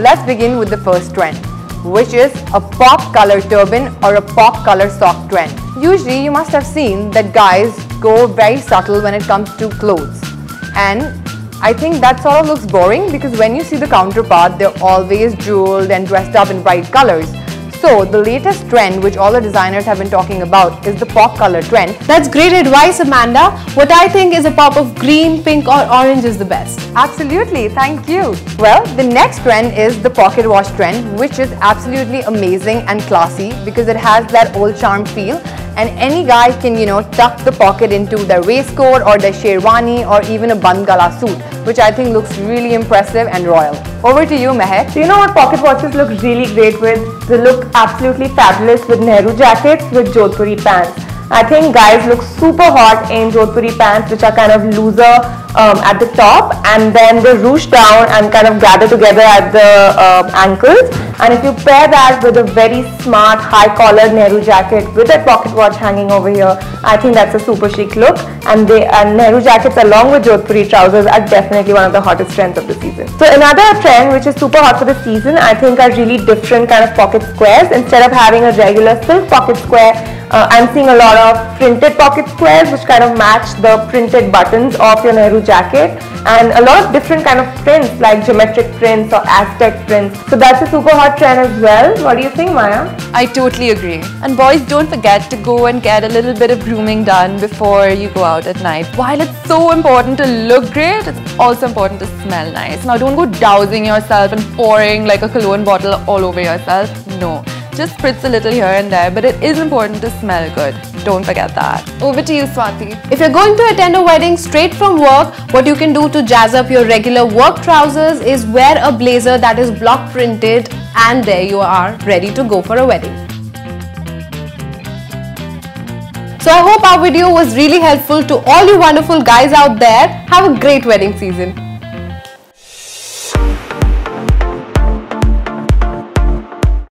Let's begin with the first trend, which is a pop color turban or a pop color sock trend. Usually you must have seen that guys go very subtle when it comes to clothes, and I think that sort of looks boring because when you see the counterpart, they're always jeweled and dressed up in bright colors. So the latest trend which all the designers have been talking about is the pop color trend. That's great advice, Amanda. What I think is a pop of green, pink or orange is the best. Absolutely, thank you. Well, the next trend is the pocket watch trend, which is absolutely amazing and classy because it has that old charm feel, and any guy can, tuck the pocket into their waistcoat or their sherwani or even a band gala suit, which I think looks really impressive and royal. Over to you, Mehak. So you know what pocket watches look really great with? They look absolutely fabulous with Nehru jackets with Jodhpuri pants. I think guys look super hot in Jodhpuri pants, which are kind of looser at the top, and then they ruche down and kind of gather together at the ankles. And if you pair that with a very smart high collared Nehru jacket with a pocket watch hanging over here, I think that's a super chic look. And Nehru jackets along with Jodhpuri trousers are definitely one of the hottest trends of the season. So another trend which is super hot for the season, I think, are really different kind of pocket squares. Instead of having a regular silk pocket square, I'm seeing a lot of printed pocket squares which kind of match the printed buttons of your Nehru jacket, and a lot of different kind of prints like geometric prints or Aztec prints. So that's a super hot trend as well. What do you think, Maya? I totally agree. And boys, don't forget to go and get a little bit of grooming done before you go out at night. While it's so important to look great, it's also important to smell nice. Now don't go dousing yourself and pouring like a cologne bottle all over yourself. No. Just spritz a little here and there, but it is important to smell good. Don't forget that. Over to you, Swati. If you're going to attend a wedding straight from work, what you can do to jazz up your regular work trousers is wear a blazer that is block printed, and there you are, ready to go for a wedding. So I hope our video was really helpful to all you wonderful guys out there. Have a great wedding season.